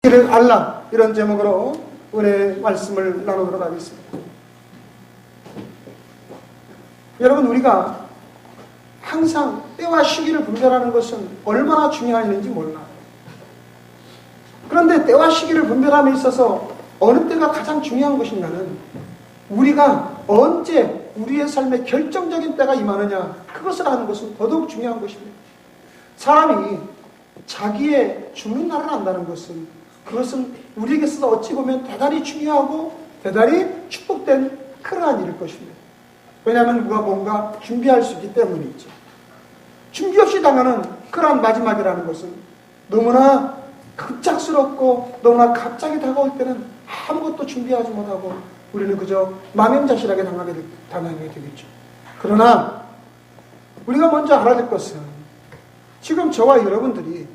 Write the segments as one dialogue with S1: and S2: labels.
S1: 이를 알라, 이런 제목으로 오늘 말씀을 나누도록 하겠습니다. 여러분, 우리가 항상 때와 시기를 분별하는 것은 얼마나 중요한지 몰라요. 그런데 때와 시기를 분별함에 있어서 어느 때가 가장 중요한 것인가는 우리가 언제 우리의 삶에 결정적인 때가 임하느냐, 그것을 아는 것은 더더욱 중요한 것입니다. 사람이 자기의 죽는 날을 안다는 것은, 그것은 우리에게서 어찌 보면 대단히 중요하고 대단히 축복된 그러한 일일 것입니다. 왜냐하면 누가 뭔가 준비할 수 있기 때문이죠. 준비 없이 당하는 그러한 마지막이라는 것은 너무나 급작스럽고 너무나 갑자기 다가올 때는 아무것도 준비하지 못하고 우리는 그저 망연자실하게 당하게 되겠죠. 그러나 우리가 먼저 알아야 될 것은 지금 저와 여러분들이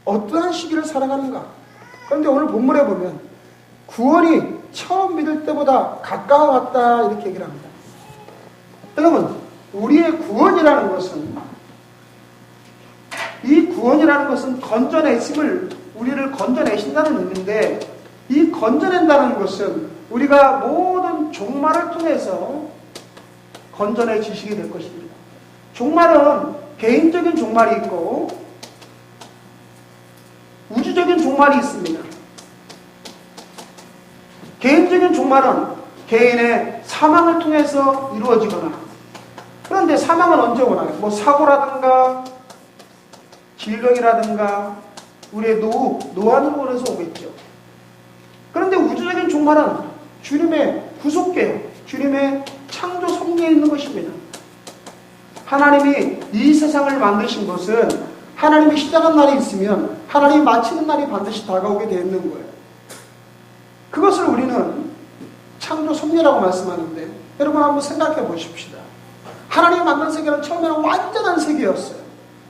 S1: 어떠한 시기를 살아가는가. 그런데 오늘 본문에 보면 구원이 처음 믿을 때보다 가까워왔다, 이렇게 얘기를 합니다. 여러분, 우리의 구원이라는 것은, 이 구원이라는 것은 건져내심을, 우리를 건져내신다는 의미인데, 이 건져낸다는 것은 우리가 모든 종말을 통해서 건져내지시게 될 것입니다. 종말은 개인적인 종말이 있고 우주적인 종말이 있습니다. 개인적인 종말은 개인의 사망을 통해서 이루어지거나, 그런데 사망은 언제 오나요? 뭐 사고라든가 질병이라든가 우리의 노안으로 인해서 오겠죠. 그런데 우주적인 종말은 주님의 구속계획, 주님의 창조 섭리에 있는 것입니다. 하나님이 이 세상을 만드신 것은 하나님이 시작한 날이 있으면 하나님이 마치는 날이 반드시 다가오게 되어 있는 거예요. 그것을 우리는 창조 섭리라고 말씀하는데, 여러분 한번 생각해 보십시다. 하나님이 만든 세계는 처음에는 완전한 세계였어요.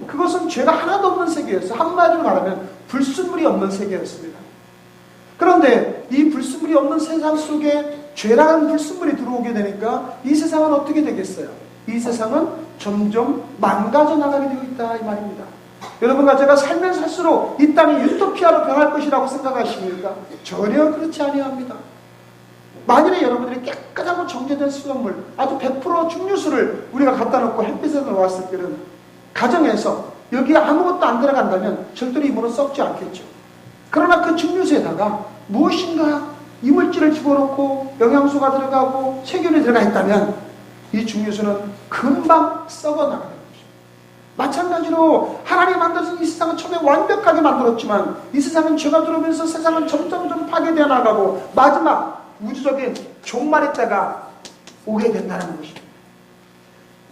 S1: 그것은 죄가 하나도 없는 세계였어요. 한마디로 말하면 불순물이 없는 세계였습니다. 그런데 이 불순물이 없는 세상 속에 죄라는 불순물이 들어오게 되니까 이 세상은 어떻게 되겠어요? 이 세상은 점점 망가져 나가게 되어 있다, 이 말입니다. 여러분과 제가 살면 살수록 이 땅이 유토피아로 변할 것이라고 생각하십니까? 전혀 그렇지 아니합니다. 만일에 여러분들이 깨끗하고 정제된 수돗물, 아주 100% 증류수를 우리가 갖다 놓고 햇빛에 놓았을 때는 가정에서 여기에 아무것도 안 들어간다면 절대로 이 물은 썩지 않겠죠. 그러나 그 증류수에다가 무엇인가 이물질을 집어넣고 영양소가 들어가고 세균이 들어가 있다면 이 증류수는 금방 썩어나가요. 마찬가지로 하나님이 만드신 이 세상은 처음에 완벽하게 만들었지만 이 세상은 죄가 들어오면서 세상은 점점 파괴되어 나가고 마지막 우주적인 종말의 때가 오게 된다는 것입니다.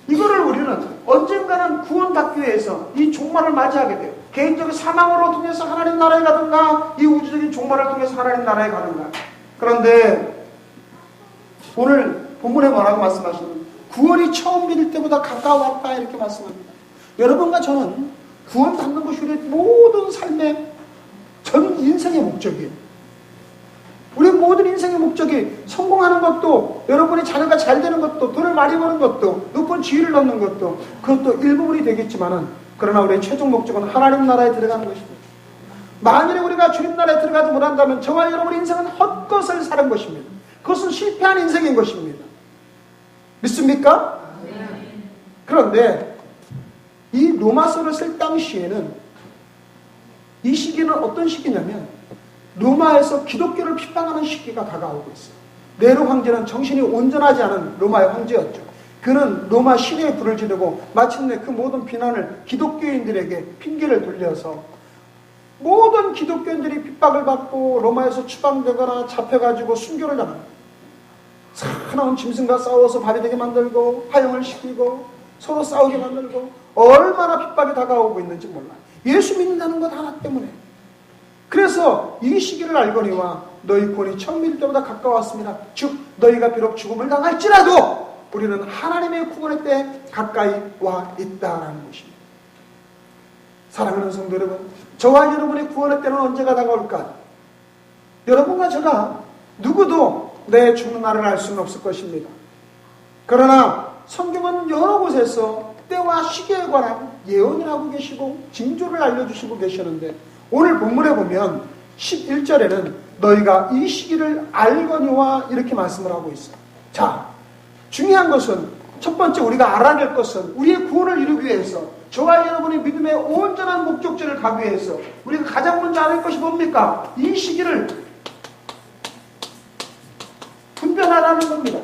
S1: 이거를 우리는 언젠가는 구원받기 위해서 이 종말을 맞이하게 돼요. 개인적인 사망으로 통해서 하나님 나라에 가든가 이 우주적인 종말을 통해서 하나님 나라에 가든가. 그런데 오늘 본문에 뭐라고 말씀하시는, 구원이 처음 믿을 때보다 가까웠다, 이렇게 말씀합니다. 여러분과 저는 구원받는 것이 우리의 모든 삶의 전 인생의 목적이에요. 우리의 모든 인생의 목적이 성공하는 것도, 여러분의 자녀가 잘 되는 것도, 돈을 많이 버는 것도, 높은 지위를 얻는 것도, 그것도 일부분이 되겠지만은, 그러나 우리의 최종 목적은 하나님 나라에 들어가는 것입니다. 만일에 우리가 주님 나라에 들어가지 못한다면 저와 여러분의 인생은 헛것을 사는 것입니다. 그것은 실패한 인생인 것입니다. 믿습니까? 그런데 이 로마서를 쓸 당시에는, 이 시기는 어떤 시기냐면 로마에서 기독교를 비판하는 시기가 다가오고 있어요. 네로 황제는 정신이 온전하지 않은 로마의 황제였죠. 그는 로마 시내에 불을 지르고 마침내 그 모든 비난을 기독교인들에게 핑계를 돌려서 모든 기독교인들이 핍박을 받고 로마에서 추방되거나 잡혀가지고 순교를 당합니다. 사나운 짐승과 싸워서 발이 되게 만들고 화형을 시키고 서로 싸우게 만들고, 얼마나 핍박이 다가오고 있는지 몰라. 예수 믿는다는 것 하나 때문에. 그래서 이 시기를 알거니와 너희 구원이 처음 믿을 때보다 가까웠습니다. 즉 너희가 비록 죽음을 당할지라도 우리는 하나님의 구원의 때 가까이 와 있다라는 것입니다. 사랑하는 성도 여러분, 저와 여러분의 구원의 때는 언제가 다가올까? 여러분과 제가 누구도 내 죽는 날을 알 수는 없을 것입니다. 그러나 성경은 여러 곳에서 때와 시기에 관한 예언을 하고 계시고 징조를 알려주시고 계시는데, 오늘 본문에 보면 11절에는 너희가 이 시기를 알거니와 이렇게 말씀을 하고 있어요. 자, 중요한 것은 첫 번째 우리가 알아야 될 것은 우리의 구원을 이루기 위해서 저와 여러분의 믿음의 온전한 목적지를 가기 위해서 우리가 가장 먼저 알아야 할 것이 뭡니까? 이 시기를 분별하라는 겁니다.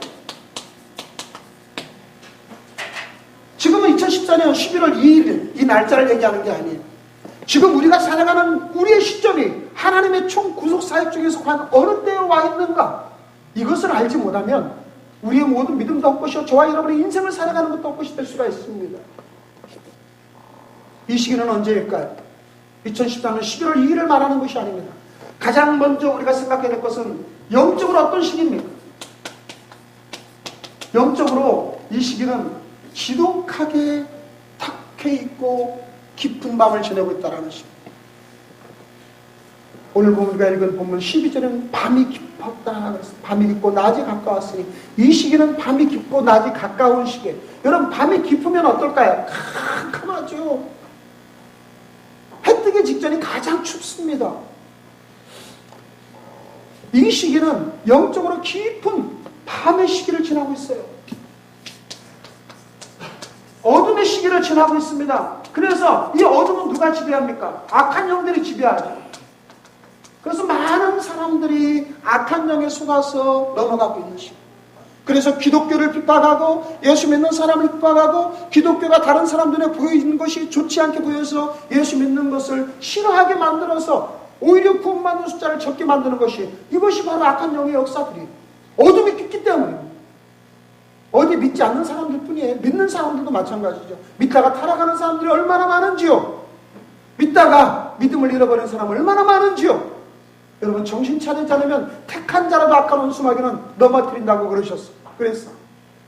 S1: 지금은 2014년 11월 2일 이 날짜를 얘기하는 게 아니에요. 지금 우리가 살아가는 우리의 시점이 하나님의 총 구속 사역 중에서 과연 어느 때에 와 있는가? 이것을 알지 못하면 우리의 모든 믿음도 헛것이요 저와 여러분의 인생을 살아가는 것도 헛것이 될 수가 있습니다. 이 시기는 언제일까요? 2014년 11월 2일을 말하는 것이 아닙니다. 가장 먼저 우리가 생각해야 될 것은 영적으로 어떤 시기입니까? 영적으로 이 시기는 지독하게 탁해 있고 깊은 밤을 지내고 있다는 시기입니다. 오늘 우리가 읽은 본문 12절은 밤이 깊었다. 밤이 깊고 낮이 가까웠으니 이 시기는 밤이 깊고 낮이 가까운 시기에 여러분 밤이 깊으면 어떨까요? 캄캄하죠. 해 뜨기 직전이 가장 춥습니다. 이 시기는 영적으로 깊은 밤의 시기를 지나고 있어요. 어둠의 시기를 지나고 있습니다. 그래서 이 어둠은 누가 지배합니까? 악한 영들이 지배하죠. 그래서 많은 사람들이 악한 영에 속아서 넘어가고 있는 시기. 그래서 기독교를 핍박하고 예수 믿는 사람을 핍박하고 기독교가 다른 사람 눈에 보이는 것이 좋지 않게 보여서 예수 믿는 것을 싫어하게 만들어서 오히려 구원받는 숫자를 적게 만드는 것이 이것이 바로 악한 영의 역사들이에요. 어둠이 깊기 때문에 어디 믿지 않는 사람들 뿐이에요. 믿는 사람들도 마찬가지죠. 믿다가 타락하는 사람들이 얼마나 많은지요. 믿다가 믿음을 잃어버린 사람 얼마나 많은지요. 여러분 정신 차리지 않으면 택한 자라도 악한 원수마귀는 넘어뜨린다고 그랬어.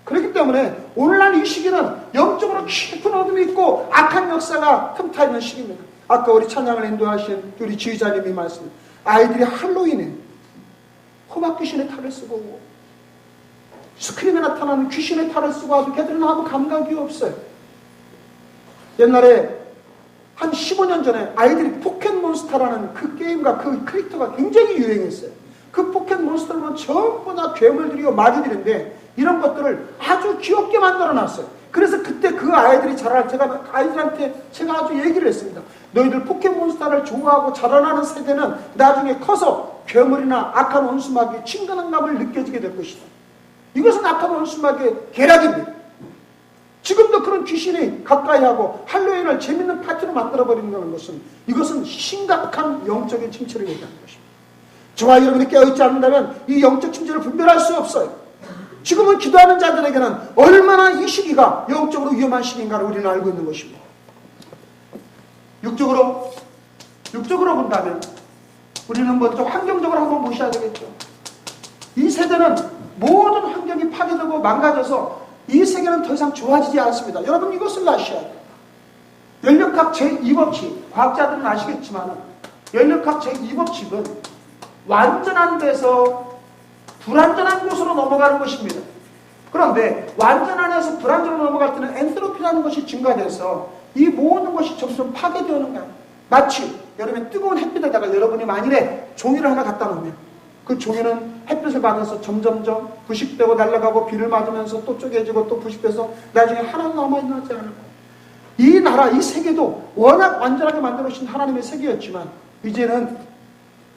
S1: 그렇기 때문에 오늘날 이 시기는 영적으로 깊은 어둠이 있고 악한 역사가 틈타 있는 시기입니다. 아까 우리 찬양을 인도하신 우리 지휘자님이 말씀, 아이들이 할로윈에 호박 귀신의 탈을 쓰고 오고 스크림에 나타나는 귀신의 탈을 쓰고 와도 걔들은 아무 감각이 없어요. 옛날에 한 15년 전에 아이들이 포켓몬스터라는 그 게임과 그 캐릭터가 굉장히 유행했어요. 그 포켓몬스터는 전부 다 괴물들이고 마귀들인데 이런 것들을 아주 귀엽게 만들어놨어요. 그래서 그때 그 아이들이 자랄 제가 아이들한테 제가 아주 얘기를 했습니다. 너희들 포켓몬스터를 좋아하고 자라나는 세대는 나중에 커서 괴물이나 악한 원수마귀의 친근함을 느껴지게 될 것이다. 이것은 악한 원수마귀의 계략입니다. 지금도 그런 귀신이 가까이 하고 할로윈을 재밌는 파티로 만들어버린다는 것은 이것은 심각한 영적인 침체를 얘기하는 것입니다. 저와 여러분이 깨어있지 않는다면 이 영적 침체를 분별할 수 없어요. 지금은 기도하는 자들에게는 얼마나 이 시기가 영적으로 위험한 시기인가를 우리는 알고 있는 것입니다. 육적으로 본다면 우리는 먼저 환경적으로 한번 보셔야 되겠죠. 이 세대는 모든 환경이 파괴되고 망가져서 이 세계는 더 이상 좋아지지 않습니다. 여러분 이것을 아셔야 돼요. 연력학 제2법칙, 과학자들은 아시겠지만 연력학 제2법칙은 완전한 데서 불완전한 곳으로 넘어가는 것입니다. 그런데 완전한 데서 불완전으로 넘어갈 때는 엔트로피라는 것이 증가돼서 이 모든 것이 점점 파괴되는 거예요. 마치 여러분의 뜨거운 햇빛에다가 여러분이 만일에 종이를 하나 갖다 놓으면 그 종이는 햇빛을 받아서 점점점 부식되고 날아가고 비를 맞으면서 또 쪼개지고 또 부식돼서 나중에 하나 남아있지 않을 거예요. 이 나라, 이 세계도 워낙 완전하게 만들어주신 하나님의 세계였지만 이제는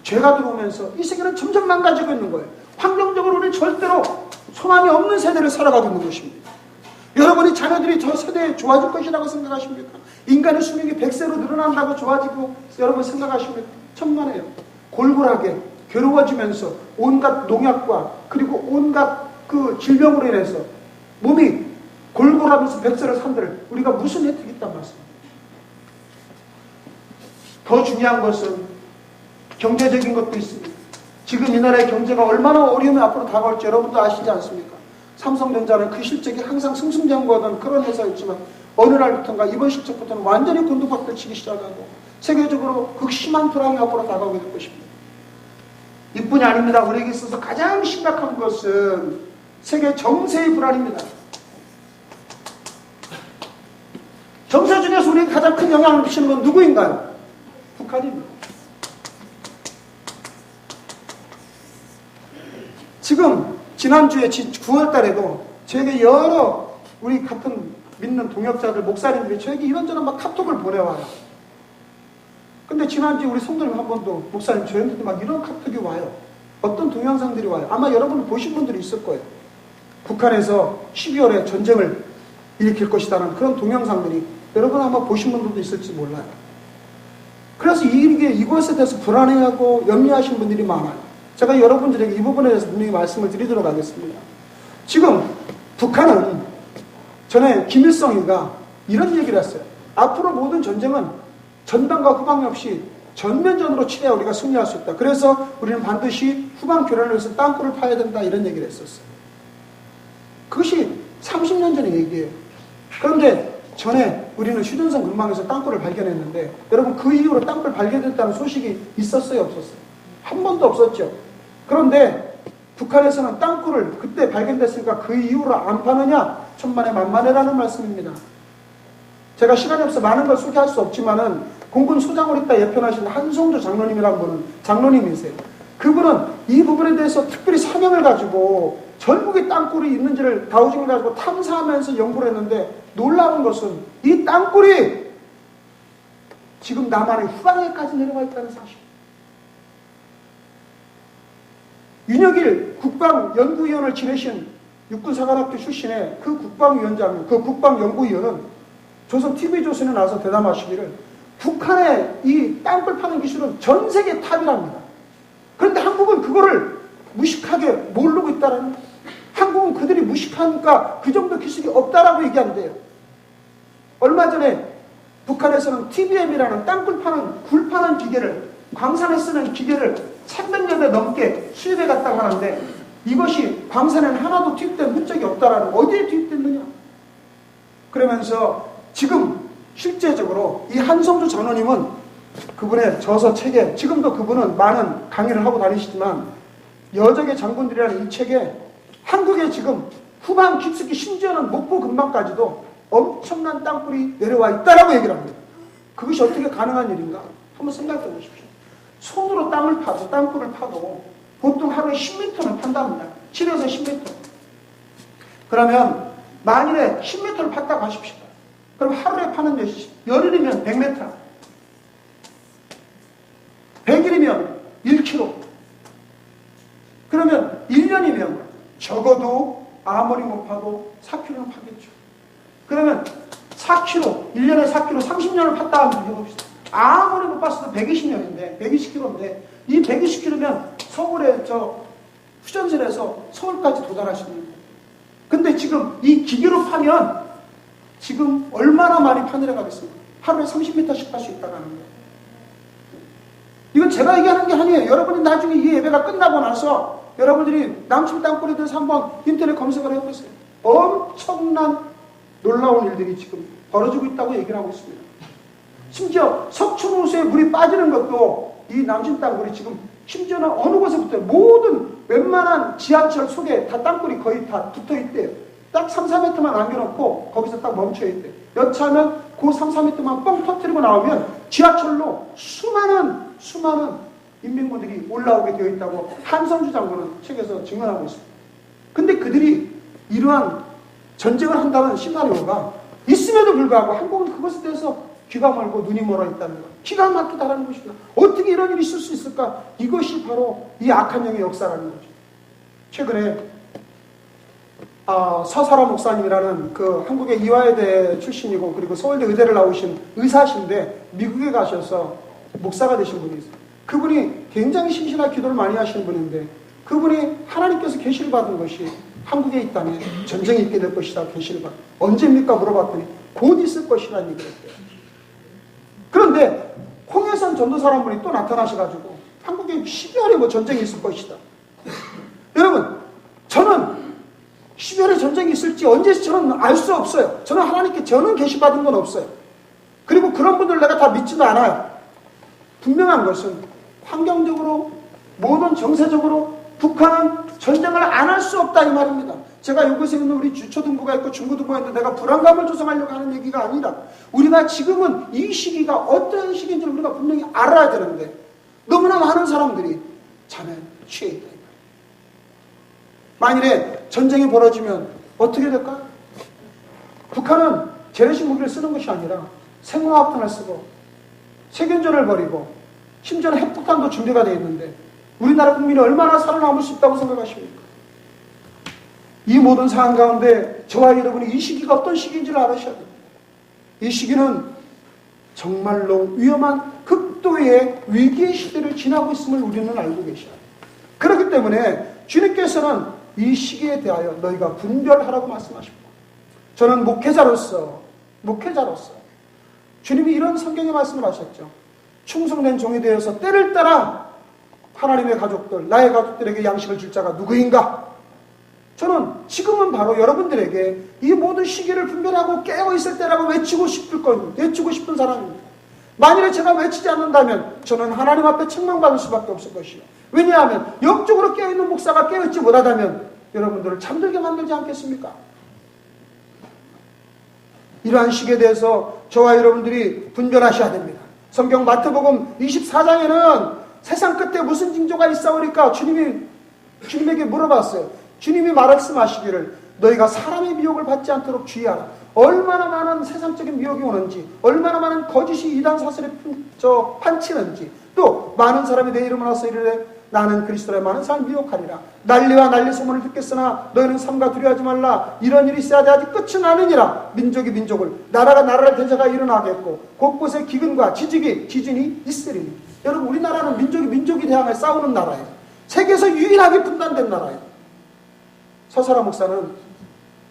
S1: 죄가 들어오면서 이 세계는 점점 망가지고 있는 거예요. 환경적으로 우리는 절대로 소망이 없는 세대를 살아가고 있는 것입니다. 여러분이 자녀들이 저 세대에 좋아질 것이라고 생각하십니까? 인간의 수명이 100세로 늘어난다고 좋아지고 여러분 생각하십니까? 천만에요. 골골하게 괴로워지면서 온갖 농약과 그리고 온갖 그 질병으로 인해서 몸이 골골하면서 100세를 산들 우리가 무슨 혜택이 있단 말씀입니다. 더 중요한 것은 경제적인 것도 있습니다. 지금 이 나라의 경제가 얼마나 어려움이 앞으로 다가올지 여러분도 아시지 않습니까? 삼성전자는 그 실적이 항상 승승장구하던 그런 회사였지만 어느 날부터인가 이번 실적부터는 완전히 곤두박질 치기 시작하고 세계적으로 극심한 불황이 앞으로 다가오게 될 것입니다. 이뿐이 아닙니다. 우리에게 있어서 가장 심각한 것은 세계 정세의 불안입니다. 정세 중에서 우리에게 가장 큰 영향을 미치는 건 누구인가요? 북한입니다. 지금 지난주에 9월 달에도 저에게 여러 우리 같은 믿는 동역자들, 목사님들이 저에게 이런저런 막 카톡을 보내와요. 근데 지난주에 우리 성도님 한 번도 목사님 저희한테도 막 이런 카톡이 와요. 어떤 동영상들이 와요. 아마 여러분 보신 분들이 있을 거예요. 북한에서 12월에 전쟁을 일으킬 것이라는 그런 동영상들이 여러분 아마 보신 분들도 있을지 몰라요. 그래서 이것에 대해서 불안해하고 염려하신 분들이 많아요. 제가 여러분들에게 이 부분에 대해서 분명히 말씀을 드리도록 하겠습니다. 지금 북한은 전에 김일성이가 이런 얘기를 했어요. 앞으로 모든 전쟁은 전방과 후방이 없이 전면전으로 치러야 우리가 승리할 수 있다. 그래서 우리는 반드시 후방 교란을 위해서 땅굴을 파야 된다. 이런 얘기를 했었어요. 그것이 30년 전의 얘기예요. 그런데 전에 우리는 휴전선 근방에서 땅굴을 발견했는데 여러분 그 이후로 땅굴 발견됐다는 소식이 있었어요? 없었어요? 한 번도 없었죠. 그런데 북한에서는 땅굴을 그때 발견됐으니까 그 이후로 안 파느냐? 천만에 만만해라는 말씀입니다. 제가 시간이 없어 많은 걸 소개할 수 없지만은 공군 소장으로 있다 예편하신 한성조 장로님이라는 분은 장로님이세요. 그분은 이 부분에 대해서 특별히 사명을 가지고 전국에 땅굴이 있는지를 다우징을 가지고 탐사하면서 연구를 했는데 놀라운 것은 이 땅굴이 지금 남한의 후방에까지 내려와 있다는 사실. 윤혁일 국방연구위원을 지내신 육군사관학교 출신의 그 국방위원장, 그 국방연구위원은 조선 TV조선에 나와서 대담하시기를 북한의 이 땅굴 파는 기술은 전 세계 탑이랍니다. 그런데 한국은 그거를 무식하게 모르고 있다라는 거예요. 한국은 그들이 무식하니까 그 정도 기술이 없다라고 얘기한대요. 얼마 전에 북한에서는 TBM이라는 땅굴 파는, 굴 파는 기계를, 광산에 쓰는 기계를 300여 대 넘게 수입해 갔다고 하는데 이것이 광산에는 하나도 투입된 흔적이 없다라는 거예요. 어디에 투입됐느냐? 그러면서 지금 실제적으로 이 한성주 장로님은 그분의 저서 책에 지금도 그분은 많은 강의를 하고 다니시지만 여적의 장군들이라는 이 책에 한국에 지금 후방 깊숙이 심지어는 목포 근방까지도 엄청난 땅굴이 내려와 있다라고 얘기를 합니다. 그것이 어떻게 가능한 일인가? 한번 생각해 보십시오. 손으로 땅을 파도, 땅굴을 파도 보통 하루에 10m는 판답니다. 7에서 10m. 그러면 만일에 10m를 팠다고 하십시오. 그럼 하루에 파는 것이 열흘이면 100m, 100일이면 1km. 그러면 1년이면 적어도 아무리 못 파도 4km는 파겠죠. 그러면 4km, 1년에 4km, 30년을 팠다 한번 해봅시다. 아무리 못 팠어도 120년인데, 120km인데, 이 120km면 서울에 휴전선에서 서울까지 도달하시는 거예요. 근데 지금 이 기계로 파면 지금 얼마나 많이 파내려가겠습니까? 하루에 30m씩 팔 수 있다는 거예요. 이건 제가 얘기하는 게 아니에요. 여러분이 나중에 이 예배가 끝나고 나서 여러분들이 남친 땅굴에 대해서 한번 인터넷 검색을 해보세요. 엄청난 놀라운 일들이 지금 벌어지고 있다고 얘기를 하고 있습니다. 심지어 석촌호수에 물이 빠지는 것도 이 남친 땅굴이 지금 심지어는 어느 곳에부터 모든 웬만한 지하철 속에 다 땅굴이 거의 다 붙어 있대요. 딱 3, 4m만 남겨놓고 거기서 딱 멈춰 있대요. 여차하면 그 3, 4m만 뻥 터뜨리고 나오면 지하철로 수많은 인민군들이 올라오게 되어 있다고 한성주 장군은 책에서 증언하고 있습니다. 근데 그들이 이러한 전쟁을 한다는 시나리오가 있음에도 불구하고 한국은 그것에 대해서 귀가 멀고 눈이 멀어 있다는 것. 기가 막히다라는 것입니다. 어떻게 이런 일이 있을 수 있을까? 이것이 바로 이 악한 영의 역사라는 거죠. 최근에 서사라 목사님이라는 그 한국의 이화여대 출신이고 그리고 서울대 의대를 나오신 의사신데 미국에 가셔서 목사가 되신 분이 있어요. 그분이 굉장히 신실하게 기도를 많이 하시는 분인데 그분이 하나님께서 계시를 받은 것이 한국에 있다면 전쟁이 있게 될 것이다. 계시를 받은. 언제입니까? 물어봤더니 곧 있을 것이라는 얘기를 했대요. 그런데 홍해선 전도사 한 분이 또 나타나셔가지고 한국에 12월에 뭐 전쟁이 있을 것이다. 여러분 저는 12월에 전쟁이 있을지 언제 저는 알 수 없어요. 저는 하나님께 저는 계시받은 건 없어요. 그리고 그런 분들 내가 다 믿지도 않아요. 분명한 것은 환경적으로 모든 정세적으로 북한은 전쟁을 안 할 수 없다 이 말입니다. 제가 이곳에 있는 우리 주초등부가 있고 중고등부가 있는데 내가 불안감을 조성하려고 하는 얘기가 아니라 우리가 지금은 이 시기가 어떤 시기인지를 우리가 분명히 알아야 되는데 너무나 많은 사람들이 잠에 취해 있다. 만일에 전쟁이 벌어지면 어떻게 될까요? 북한은 재래식 무기를 쓰는 것이 아니라 생화학탄을 쓰고 세균전을 벌이고 심지어는 핵폭탄도 준비가 되어 있는데 우리나라 국민이 얼마나 살아남을 수 있다고 생각하십니까? 이 모든 상황 가운데 저와 여러분이 이 시기가 어떤 시기인지를 알아셔야 됩니다. 이 시기는 정말로 위험한 극도의 위기의 시대를 지나고 있음을 우리는 알고 계셔야 돼요. 그렇기 때문에 주님께서는 이 시기에 대하여 너희가 분별하라고 말씀하십니다. 저는 목회자로서 주님이 이런 성경의 말씀을 하셨죠. 충성된 종이 되어서 때를 따라 하나님의 가족들, 나의 가족들에게 양식을 줄 자가 누구인가? 저는 지금은 바로 여러분들에게 이 모든 시기를 분별하고 깨어있을 때라고 외치고 싶은 사람입니다. 만일에 제가 외치지 않는다면 저는 하나님 앞에 책망받을 수밖에 없을 것이요. 왜냐하면 영적으로 깨어있는 목사가 깨어있지 못하다면 여러분들을 잠들게 만들지 않겠습니까? 이러한 시기에 대해서 저와 여러분들이 분별하셔야 됩니다. 성경 마태복음 24장에는 세상 끝에 무슨 징조가 있사오리까 주님에게 물어봤어요. 주님이 말씀하시기를 너희가 사람의 미혹을 받지 않도록 주의하라. 얼마나 많은 세상적인 미혹이 오는지, 얼마나 많은 거짓이 이단 사설에 판치는지, 또 많은 사람이 내 이름을 와서 이르되 나는 그리스도라 많은 사람을 미혹하리라. 난리와 난리 소문을 듣겠으나 너희는 삼가 두려워하지 말라. 이런 일이 있어야 돼 아직 끝은 아니니라. 민족이 민족을, 나라가 나라를 대적하 일어나겠고 곳곳에 기근과 지진이 있으리니. 여러분, 우리나라는 민족이 대항해 싸우는 나라예요. 세계에서 유일하게 분단된 나라예요. 서설아 목사는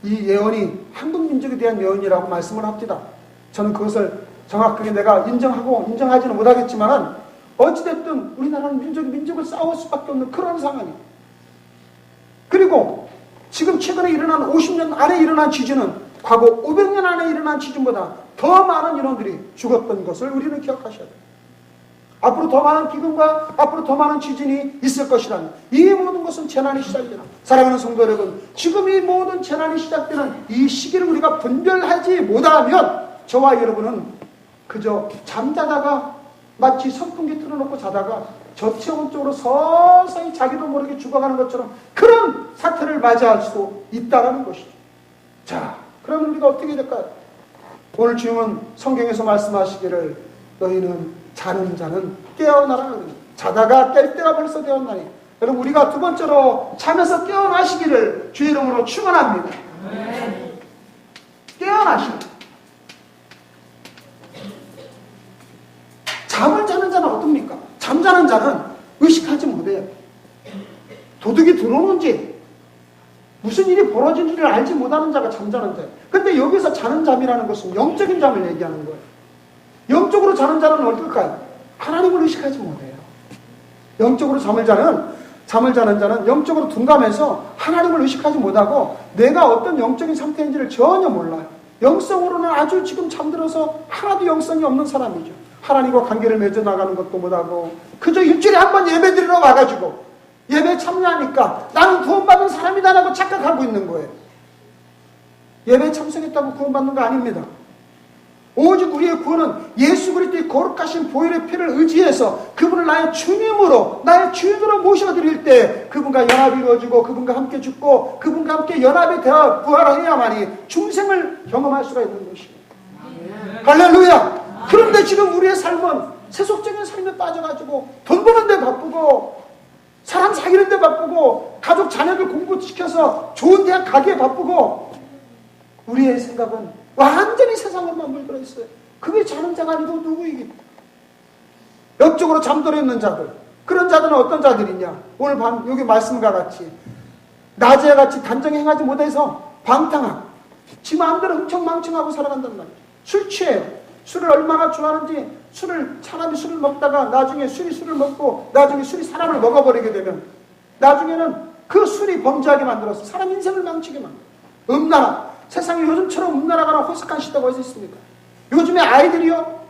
S1: 이 예언이 한국 민족에 대한 예언이라고 말씀을 합니다. 저는 그것을 정확하게 내가 인정하지는 못하겠지만 어찌됐든 우리나라는 민족을 싸울 수밖에 없는 그런 상황이에요. 그리고 지금 최근에 일어난 50년 안에 일어난 지진은 과거 500년 안에 일어난 지진보다 더 많은 인원들이 죽었던 것을 우리는 기억하셔야 돼요. 앞으로 더 많은 기근과 앞으로 더 많은 지진이 있을 것이라는 이 모든 것은 재난이 시작되는, 사랑하는 성도 여러분, 지금 이 모든 재난이 시작되는 이 시기를 우리가 분별하지 못하면 저와 여러분은 그저 잠자다가 마치 선풍기 틀어놓고 자다가 저체온 쪽으로 서서히 자기도 모르게 죽어가는 것처럼 그런 사태를 맞이할 수도 있다는 것이죠. 자, 그럼 우리가 어떻게 될까요? 오늘 주님은 성경에서 말씀하시기를 너희는 자는 자는 깨어나라. 자다가 깰 때가 벌써 되었나니. 여러분, 우리가 두 번째로 잠에서 깨어나시기를 주의 이름으로 축원합니다. 깨어나시라. 잠을 자는 자는 어떻습니까? 잠자는 자는 의식하지 못해요. 도둑이 들어오는지 무슨 일이 벌어진지를 알지 못하는 자가 잠자는 자예요. 근데 여기서 자는 잠이라는 것은 영적인 잠을 얘기하는 거예요. 영적으로 자는 자는 어떨까요? 하나님을 의식하지 못해요. 영적으로 잠을 자는 자는 영적으로 둔감해서 하나님을 의식하지 못하고 내가 어떤 영적인 상태인지를 전혀 몰라요. 영성으로는 아주 지금 잠들어서 하나도 영성이 없는 사람이죠. 하나님과 관계를 맺어 나가는 것도 못하고 그저 일주일에 한 번 예배 드리러 와가지고 예배 참여하니까 나는 구원받은 사람이다라고 착각하고 있는 거예요. 예배에 참석했다고 구원받는 거 아닙니다. 오직 우리의 구원은 예수 그리스도의 거룩하신 보혈의 피를 의지해서 그분을 나의 주님으로, 나의 주인으로 모셔드릴 때 그분과 연합이 이루어지고 그분과 함께 죽고 그분과 함께 연합이 되어 부활해야만이 중생을 경험할 수가 있는 것입니다. 할렐루야! 그런데 지금 우리의 삶은 세속적인 삶에 빠져가지고 돈 버는 데 바쁘고 사람 사귀는 데 바쁘고 가족 자녀들 공부시켜서 좋은 대학 가기에 바쁘고 우리의 생각은 완전히 세상으로만 물들어 있어요. 그게 자는 자가 아니고 누구이겠습니까? 영적으로 잠들어 있는 자들, 그런 자들은 어떤 자들이냐? 오늘 밤 여기 말씀과 같이 낮에 같이 단정히 행하지 못해서 방탕하고 지 마음대로 흥청망청하고 살아간단 말이에요. 술 취해요. 술을 얼마나 좋아하는지 사람이 술을 먹다가 나중에 술을 먹고 나중에 술이 사람을 먹어버리게 되면 나중에는 그 술이 범죄하게 만들어서 사람 인생을 망치게 만들어요. 음란한, 세상에 요즘처럼 음란하거나 호색한 시대가 어디 있습니까? 요즘에 아이들이요,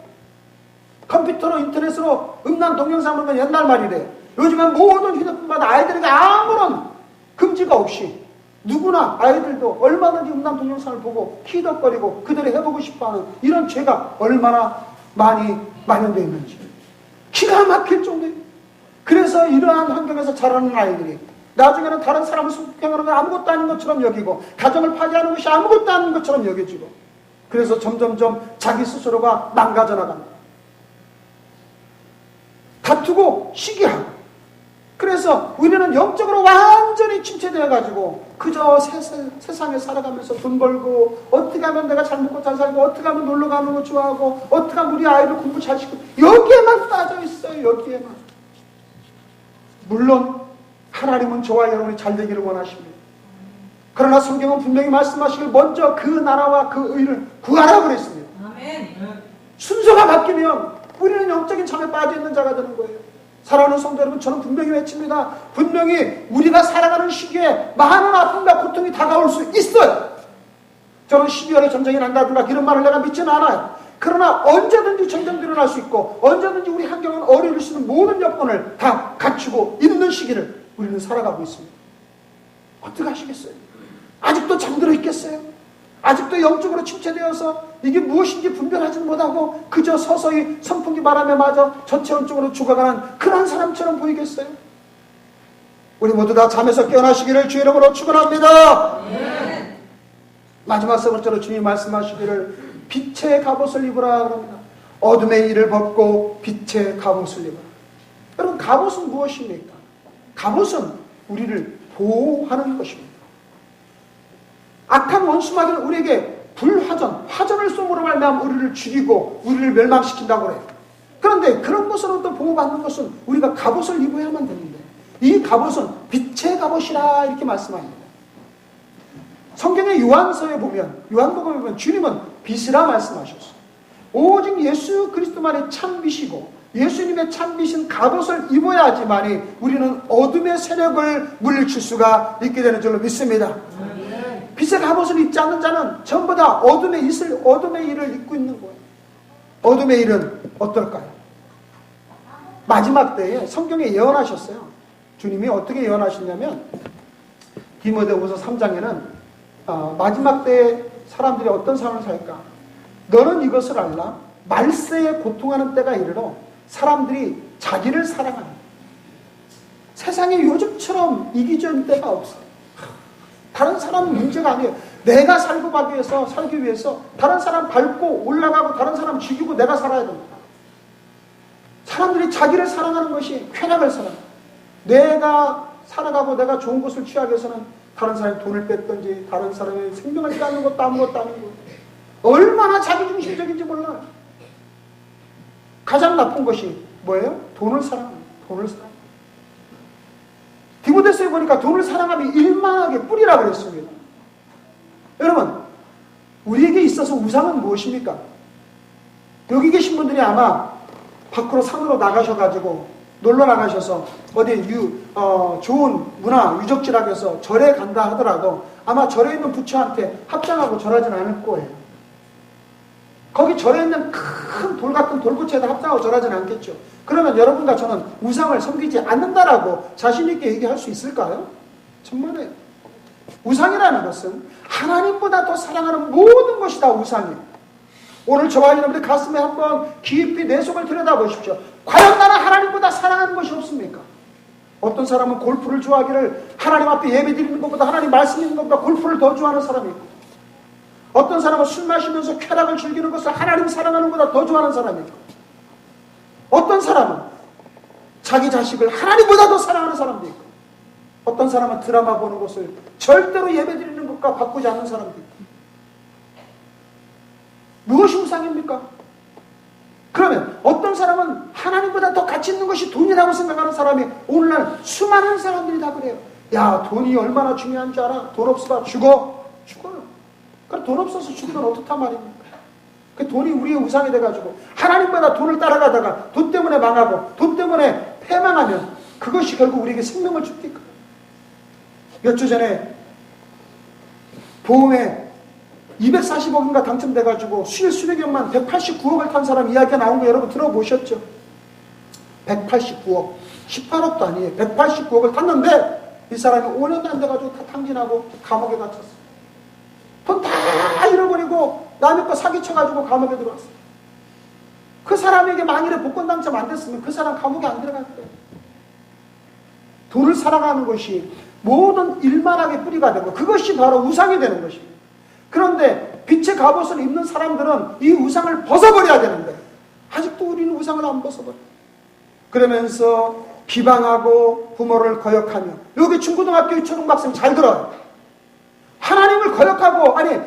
S1: 컴퓨터로 인터넷으로 음란 동영상을 보면 옛날 말이래요. 요즘엔 모든 휴대폰마다 아이들에게 아무런 금지가 없이 누구나 아이들도 얼마든지 음란 동영상을 보고 희덕거리고 그들이 해보고 싶어하는 이런 죄가 얼마나 많이 만연되어 있는지 기가 막힐 정도예요. 그래서 이러한 환경에서 자라는 아이들이 나중에는 다른 사람을 성폭행하는 건 아무것도 아닌 것처럼 여기고 가정을 파괴하는 것이 아무것도 아닌 것처럼 여겨지고 그래서 점점점 자기 스스로가 망가져 나갑니다. 다투고 시기하고 그래서 우리는 영적으로 완전히 침체되어가지고 그저 세상에 살아가면서 돈 벌고 어떻게 하면 내가 잘 먹고 잘 살고 어떻게 하면 놀러 가는 거 좋아하고 어떻게 하면 우리 아이를 공부 잘 시키고 여기에만 빠져 있어요. 여기에만. 물론 하나님은 저와 여러분이 잘 되기를 원하십니다. 그러나 성경은 분명히 말씀하시길 먼저 그 나라와 그 의를 구하라고 그랬습니다.
S2: 아멘.
S1: 순서가 바뀌면 우리는 영적인 잠에 빠져 있는 자가 되는 거예요. 사랑하는 성도 여러분, 저는 분명히 외칩니다. 분명히 우리가 살아가는 시기에 많은 아픔과 고통이 다가올 수 있어요. 저는 12월에 전쟁이 난다든가 이런 말을 내가 믿지는 않아요. 그러나 언제든지 전쟁도 일어날 수 있고 언제든지 우리 환경은 어려울 수 있는 모든 여건을 다 갖추고 있는 시기를 우리는 살아가고 있습니다. 어떻게 하시겠어요? 아직도 잠들어 있겠어요? 아직도 영적으로 침체되어서 이게 무엇인지 분별하지는 못하고 그저 서서히 선풍기 바람에 맞아 전체적으로 죽어가는 그런 사람처럼 보이겠어요? 우리 모두 다 잠에서 깨어나시기를 주의 이름으로 축원합니다.
S2: 네.
S1: 마지막 세 번째로 주님이 말씀하시기를 빛의 갑옷을 입으라 그럽니다. 어둠의 일을 벗고 빛의 갑옷을 입으라. 여러분, 갑옷은 무엇입니까? 갑옷은 우리를 보호하는 것입니다. 악한 원수마귀는 우리에게 화전을 쏘므로 말미암아 우리를 죽이고 우리를 멸망시킨다고 해요. 그런데 그런 것으로부터 보호받는 것은 우리가 갑옷을 입어야만 되는데 이 갑옷은 빛의 갑옷이라 이렇게 말씀합니다. 성경의 요한서에 보면 요한복음에 보면 주님은 빛이라 말씀하셨어요. 오직 예수 그리스도만이 참빛이고 예수님의 참빛인 갑옷을 입어야지만이 우리는 어둠의 세력을 물리칠 수가 있게 되는 줄로 믿습니다. 빛의 갑옷을 입지 않는 자는 전부 다 어둠의 일을 입고 있는 거예요. 어둠의 일은 어떨까요? 마지막 때에 성경에 예언하셨어요. 주님이 어떻게 예언하셨냐면 디모데후서 3장에는 마지막 때에 사람들이 어떤 삶을 살까? 너는 이것을 알라. 말세에 고통하는 때가 이르러 사람들이 자기를 사랑하는 세상에 요즘처럼 이기적인 때가 없어. 다른 사람은 문제가 아니에요. 내가 살기 위해서 다른 사람 밟고 올라가고 다른 사람 죽이고 내가 살아야 됩니다. 사람들이 자기를 사랑하는 것이 쾌락을 사랑해요. 내가 살아가고 내가 좋은 것을 취하기 위해서는 다른 사람이 돈을 뺐든지 다른 사람의 생명을 따는 것도 아무것도 아닌 거예요. 얼마나 자기중심적인지 몰라요. 가장 나쁜 것이 뭐예요? 돈을 사랑합니다. 돈을 사랑합니다. 디모데서에 보니까 돈을 사랑하면 일만하게 뿌리라 그랬습니다. 여러분, 우리에게 있어서 우상은 무엇입니까? 여기 계신 분들이 아마 밖으로 산으로 나가셔가지고 놀러 나가셔서 어디 좋은 문화 유적지라고 해서 절에 간다 하더라도 아마 절에 있는 부처한테 합장하고 절하진 않을 거예요. 거기 절에 있는 큰 돌 같은 돌부처에다 합장하고 절하진 않겠죠. 그러면 여러분과 저는 우상을 섬기지 않는다라고 자신있게 얘기할 수 있을까요? 정말에 우상이라는 것은 하나님보다 더 사랑하는 모든 것이 다 우상이에요. 오늘 저와 여러분들 가슴에 한번 깊이 내 속을 들여다보십시오. 과연 나는 하나님보다 사랑하는 것이 없습니까? 어떤 사람은 골프를 좋아하기를 하나님 앞에 예배 드리는 것보다 하나님 말씀 있는 것보다 골프를 더 좋아하는 사람이 있고, 어떤 사람은 술 마시면서 쾌락을 즐기는 것을 하나님 사랑하는 것보다 더 좋아하는 사람이 있고, 어떤 사람은 자기 자식을 하나님보다 더 사랑하는 사람도 있고, 어떤 사람은 드라마 보는 것을 절대로 예배 드리는 것과 바꾸지 않는 사람도 있고. 무엇이 우상입니까? 그러면 어떤 사람은 하나님보다 더 가치 있는 것이 돈이라고 생각하는 사람이 오늘날 수많은 사람들이 다 그래요. 야, 돈이 얼마나 중요한 줄 알아? 돈 없어봐 죽어요. 그럼 돈 없어서 죽으면 어떻단 말입니까? 그 돈이 우리의 우상이 돼가지고 하나님보다 돈을 따라가다가 돈 때문에 망하고 돈 때문에 패망하면 그것이 결국 우리에게 생명을 줍니까? 몇 주 전에 보험에 240억인가 당첨돼가지고 수익액만 189억을 탄 사람 이야기가 나온 거 여러분 들어보셨죠? 189억 18억도 아니에요. 189억을 탔는데 이 사람이 5년도 안 돼가지고 다 탕진하고 감옥에 갇혔어요. 돈 다 잃어버리고 남의 거 사기쳐가지고 감옥에 들어왔어요. 그 사람에게 만일에 복권 당첨 안 됐으면 그 사람 감옥에 안 들어갈 거예요. 돈을 사랑하는 것이 모든 일만하게 뿌리가 되고 그것이 바로 우상이 되는 것입니다. 그런데 빛의 갑옷을 입는 사람들은 이 우상을 벗어버려야 되는데 아직도 우리는 우상을 안 벗어버려요. 그러면서 비방하고 부모를 거역하며, 여기 중고등학교 초등학생 잘 들어요. 하나님을 거역하고, 아니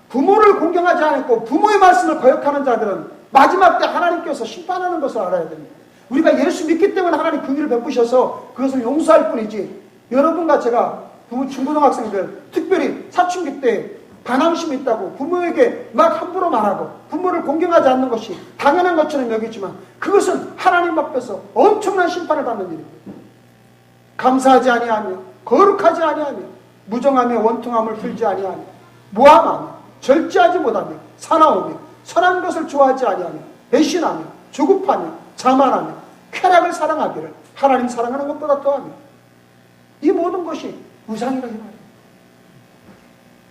S1: 부모를 공경하지 않고 부모의 말씀을 거역하는 자들은 마지막 때 하나님께서 심판하는 것을 알아야 됩니다. 우리가 예수 믿기 때문에 하나님 긍휼을 베푸셔서 그것을 용서할 뿐이지, 여러분과 제가 중고등학생들 특별히 사춘기 때 반항심이 있다고 부모에게 막 함부로 말하고 부모를 공경하지 않는 것이 당연한 것처럼 여기지만 그것은 하나님 앞에서 엄청난 심판을 받는 일입니다. 감사하지 아니하며 거룩하지 아니하며 무정하며 원통함을 풀지 아니하며 모함하며 절제하지 못하며 사나우며 선한 것을 좋아하지 아니하며 배신하며 조급하며 자만하며 쾌락을 사랑하기를 하나님 사랑하는 것보다 더하며, 이 모든 것이 우상이라고 말해요.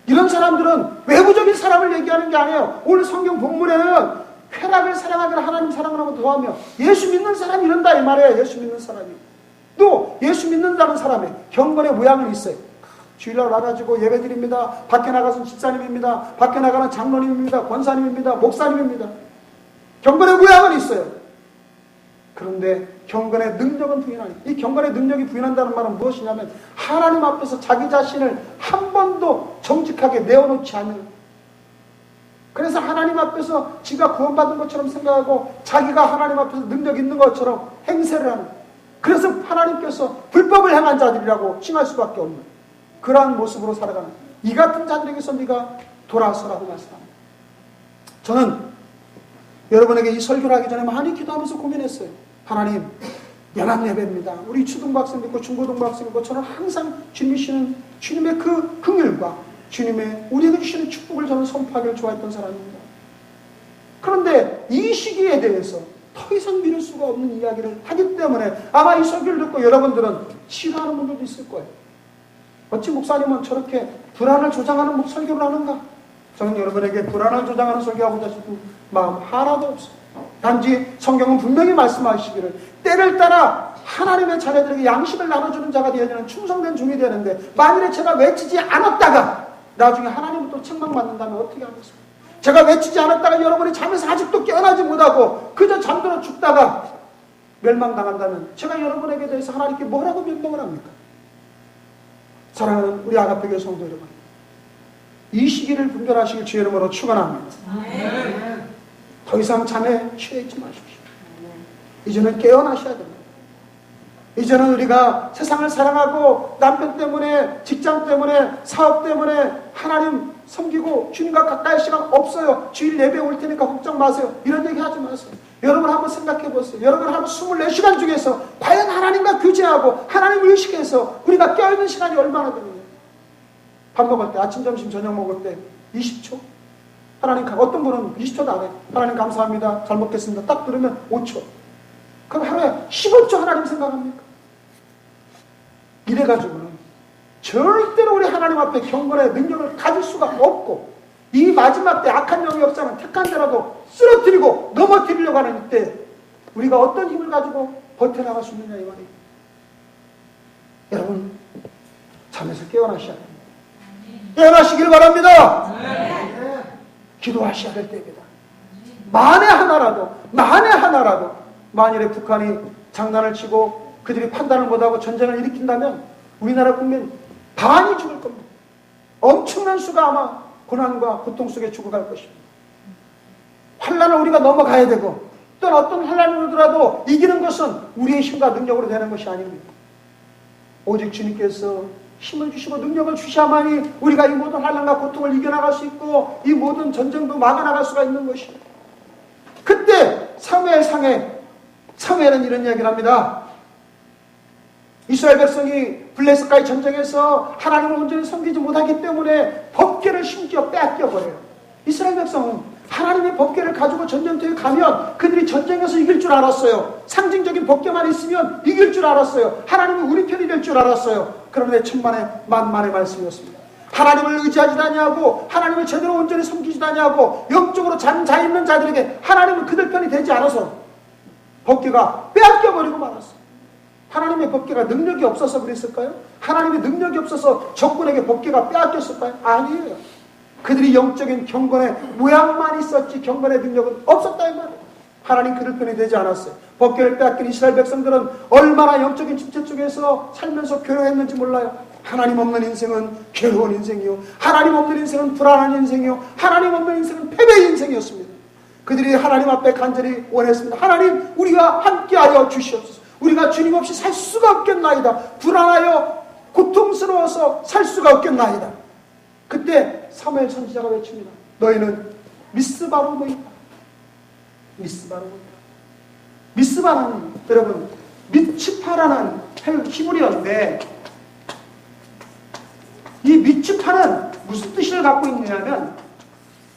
S1: 이런 사람들은 외부적인 사람을 얘기하는 게 아니에요. 오늘 성경 본문에는 쾌락을 사랑하기를 하나님 사랑하는 것보다 더하며, 예수 믿는 사람이 이런다 이 말이에요. 예수 믿는 사람이. 또 예수 믿는다는 사람의 경건의 모양은 있어요. 주일날 와가지고 예배드립니다. 밖에 나가서는 집사님입니다. 밖에 나가는 장로님입니다. 권사님입니다. 목사님입니다. 경건의 모양은 있어요. 그런데 경건의 능력은 부인하니, 이 경건의 능력이 부인한다는 말은 무엇이냐면 하나님 앞에서 자기 자신을 한 번도 정직하게 내어놓지 않는, 그래서 하나님 앞에서 지가 구원받은 것처럼 생각하고 자기가 하나님 앞에서 능력 있는 것처럼 행세를 하는, 그래서 하나님께서 불법을 행한 자들이라고 칭할 수밖에 없는 그러한 모습으로 살아가는 이 같은 자들에게서 네가 돌아서라고 말씀합니다. 저는 여러분에게 이 설교를 하기 전에 많이 기도하면서 고민했어요. 하나님, 연합 예배입니다. 우리 초등학생도 있고 중고등부 학생도 있고 저는 항상 주님이시는 주님의 그 긍휼과 주님의 우리에게 주시는 축복을 저는 선포하기를 좋아했던 사람입니다. 그런데 이 시기에 대해서 더 이상 미룰 수가 없는 이야기를 하기 때문에 아마 이 설교를 듣고 여러분들은 싫어하는 분들도 있을 거예요. 어찌 목사님은 저렇게 불안을 조장하는 설교를 하는가? 저는 여러분에게 불안을 조장하는 설교하고자 싶은 마음 하나도 없어요. 단지 성경은 분명히 말씀하시기를 때를 따라 하나님의 자녀들에게 양식을 나눠주는 자가 되어야하는 충성된 종이 되는데, 만일에 제가 외치지 않았다가 나중에 하나님부터 책망받는다면 어떻게 하겠습니까? 제가 외치지 않았다가 여러분이 잠에서 아직도 깨어나지 못하고 그저 잠들어 죽다가 멸망당한다면 제가 여러분에게 대해서 하나님께 뭐라고 변명을 합니까? 사랑하는 우리 아가페 교회 성도 여러분, 이 시기를 분별하시길 주의 이름으로 축원합니다. 더 이상 잠에 취해 있지 마십시오. 이제는 깨어나셔야 됩니다. 이제는 우리가 세상을 사랑하고 남편 때문에, 직장 때문에, 사업 때문에 하나님 섬기고 주님과 가까이 시간 없어요. 주일 예배 올 테니까 걱정 마세요. 이런 얘기 하지 마세요. 여러분 한번 생각해 보세요. 여러분 한 24시간 중에서 과연 하나님과 교제하고 하나님을 의식해서 우리가 깨어있는 시간이 얼마나 되느냐. 밥 먹을 때, 아침, 점심, 저녁 먹을 때 20초? 하나님, 어떤 분은 20초도 안 해. 하나님 감사합니다. 잘 먹겠습니다. 딱 들으면 5초. 그럼 하루에 15초 하나님 생각합니까? 이래가지고는 절대로 우리 하나님 앞에 경건의 능력을 가질 수가 없고, 이 마지막 때 악한 영의 역사는 택한 자라도 쓰러뜨리고 넘어뜨리려고 하는 이때 우리가 어떤 힘을 가지고 버텨나갈 수 있느냐 이 말이에요. 여러분, 잠에서 깨어나셔야 됩니다. 깨어나시길 바랍니다. 기도하셔야 될 때입니다. 만에 하나라도 만일에 북한이 장난을 치고 그들이 판단을 못하고 전쟁을 일으킨다면 우리나라 국민 반이 죽을 겁니다. 엄청난 수가 아마 고난과 고통 속에 죽어갈 것입니다. 환난을 우리가 넘어가야 되고, 또 어떤 환난이 오더라도 이기는 것은 우리의 힘과 능력으로 되는 것이 아닙니다. 오직 주님께서 힘을 주시고 능력을 주셔야만이 우리가 이 모든 환난과 고통을 이겨나갈 수 있고 이 모든 전쟁도 막아나갈 수가 있는 것입니다. 그때 사무엘은 이런 이야기를 합니다. 이스라엘 백성이 블레셋과의 전쟁에서 하나님을 온전히 섬기지 못하기 때문에 법궤를 심지어 빼앗겨버려요. 이스라엘 백성은 하나님의 법궤를 가지고 전쟁터에 가면 그들이 전쟁에서 이길 줄 알았어요. 상징적인 법궤만 있으면 이길 줄 알았어요. 하나님이 우리 편이 될 줄 알았어요. 그런데 천만의 만만의 말씀이었습니다. 하나님을 의지하지 아니하고 하나님을 제대로 온전히 섬기지 아니하고 영적으로 잠자 있는 자들에게 하나님은 그들 편이 되지 않아서 법궤가 빼앗겨버리고 말았어요. 하나님의 법궤가 능력이 없어서 그랬을까요? 하나님의 능력이 없어서 적군에게 법궤가 빼앗겼을까요? 아니에요. 그들이 영적인 경건의 모양만 있었지 경건의 능력은 없었다 이 말이에요. 하나님 그들 편이 되지 않았어요. 법궤를 빼앗긴 이스라엘 백성들은 얼마나 영적인 침체 속에서 살면서 괴로워했는지 몰라요. 하나님 없는 인생은 괴로운 인생이요, 하나님 없는 인생은 불안한 인생이요, 하나님 없는 인생은 패배의 인생이었습니다. 그들이 하나님 앞에 간절히 원했습니다. 하나님 우리가 함께하여 주시옵소서. 우리가 주님 없이 살 수가 없겠나이다. 불안하여 고통스러워서 살 수가 없겠나이다. 그때 사무엘 선지자가 외칩니다. 너희는 미스바로 모이라. 미스바로 모이라. 미스바는 여러분 미츠파라는 히브리어인데, 이 미츠파는 무슨 뜻을 갖고 있느냐면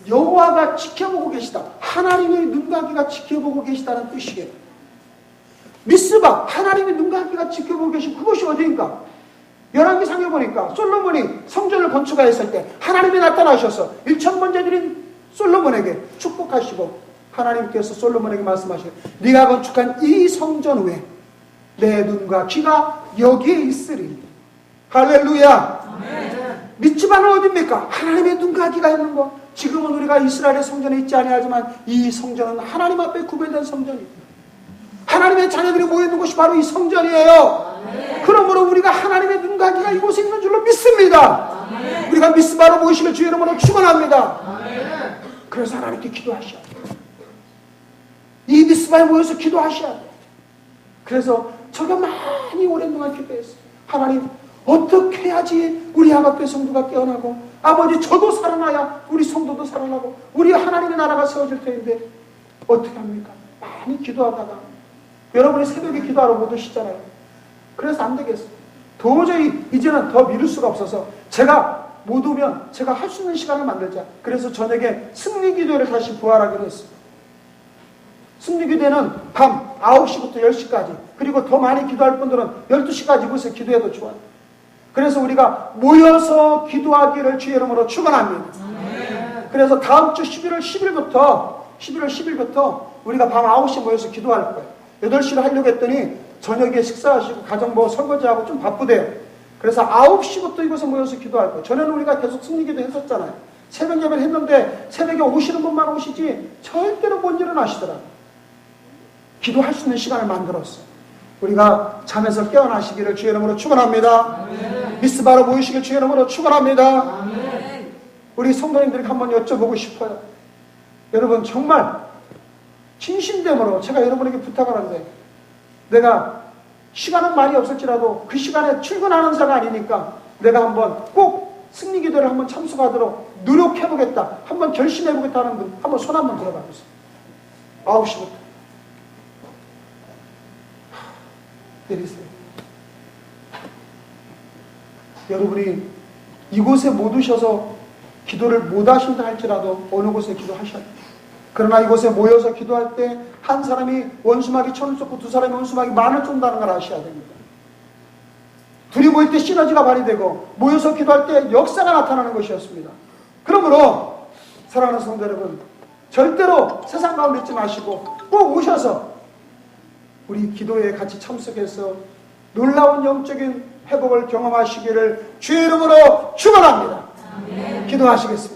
S1: 여호와가 지켜보고 계시다, 하나님의 눈가기가 지켜보고 계시다는 뜻이에요. 미스바, 하나님의 눈가기가 지켜보고 계신 그것이 어디인가? 열왕기상에 보니까 솔로몬이 성전을 건축하였을 때 하나님이 나타나셔서 1000번째 드린 솔로몬에게 축복하시고, 하나님께서 솔로몬에게 말씀하시고, 네가 건축한 이 성전 외에 내 눈과 귀가 여기에 있으리. 할렐루야. 미츠바는 어디입니까? 하나님의 눈과 귀가 있는 것. 지금은 우리가 이스라엘의 성전에 있지 아니하지만 이 성전은 하나님 앞에 구별된 성전입니다. 하나님의 자녀들이 모여있는 곳이 바로 이 성전이에요. 그러므로 우리가 하나님의 눈과 귀가 이곳에 있는 줄로 믿습니다. 우리가 미스바로 모이시길 주의 이름으로 축원합니다. 그래서 하나님께 기도하셔야 돼요. 이 미스바에 모여서 기도하셔야 돼요. 그래서 저가 많이 오랜 동안 기도했어요. 하나님 어떻게 해야지 우리 아가페 성도가 깨어나고, 아버지 저도 살아나야 우리 성도도 살아나고 우리 하나님의 나라가 세워질 텐데 어떻게 합니까? 많이 기도하다가 여러분이 새벽에 기도하러 못 오시잖아요. 그래서 안 되겠어요. 도저히 이제는 더 미룰 수가 없어서 제가 못 오면 제가 할 수 있는 시간을 만들자. 그래서 저녁에 승리기도를 다시 부활하기로 했어요. 승리기도는 밤 9시부터 10시까지, 그리고 더 많이 기도할 분들은 12시까지 이곳에 기도해도 좋아요. 그래서 우리가 모여서 기도하기를 주의 이름으로 축원합니다. 그래서 다음 주 11월 10일부터 우리가 밤 9시에 모여서 기도할 거예요. 8시로 하려고 했더니 저녁에 식사하시고 가정부 설거지하고 좀 바쁘대요. 그래서 9시부터 이곳에 모여서 기도할 거예요. 전에는 우리가 계속 승리기도 했었잖아요. 새벽 예배를 했는데 새벽에 오시는 분만 오시지 절대로 못 일어나시더라고요. 기도할 수 있는 시간을 만들었어요. 우리가 잠에서 깨어나시기를 주의 이름으로 축원합니다. 미스바로 모이시길 주의 이름으로 축원합니다. 우리 성도님들에게 한번 여쭤보고 싶어요. 여러분 정말 진심됨으로 제가 여러분에게 부탁을 하는데, 내가 시간은 많이 없을지라도 그 시간에 출근하는 자가 아니니까 내가 한번 꼭 승리기도를 한번 참석하도록 노력해보겠다, 한번 결심해보겠다는 분 한번 손 한번 들어봐 주세요. 9시부터 내리세요. 여러분이 이곳에 못 오셔서 기도를 못 하신다 할지라도 어느 곳에 기도하셔야 돼요. 그러나 이곳에 모여서 기도할 때 한 사람이 원수마귀 1000을 쫓고 두 사람이 원수마귀 10,000을 쫓는다는 걸 아셔야 됩니다. 둘이 모일 때 시너지가 발휘되고 모여서 기도할 때 역사가 나타나는 것이었습니다. 그러므로 사랑하는 성도 여러분, 절대로 세상 가운데 있지 마시고 꼭 오셔서 우리 기도에 같이 참석해서 놀라운 영적인 회복을 경험하시기를 주의 이름으로 축원합니다. 기도하시겠습니다.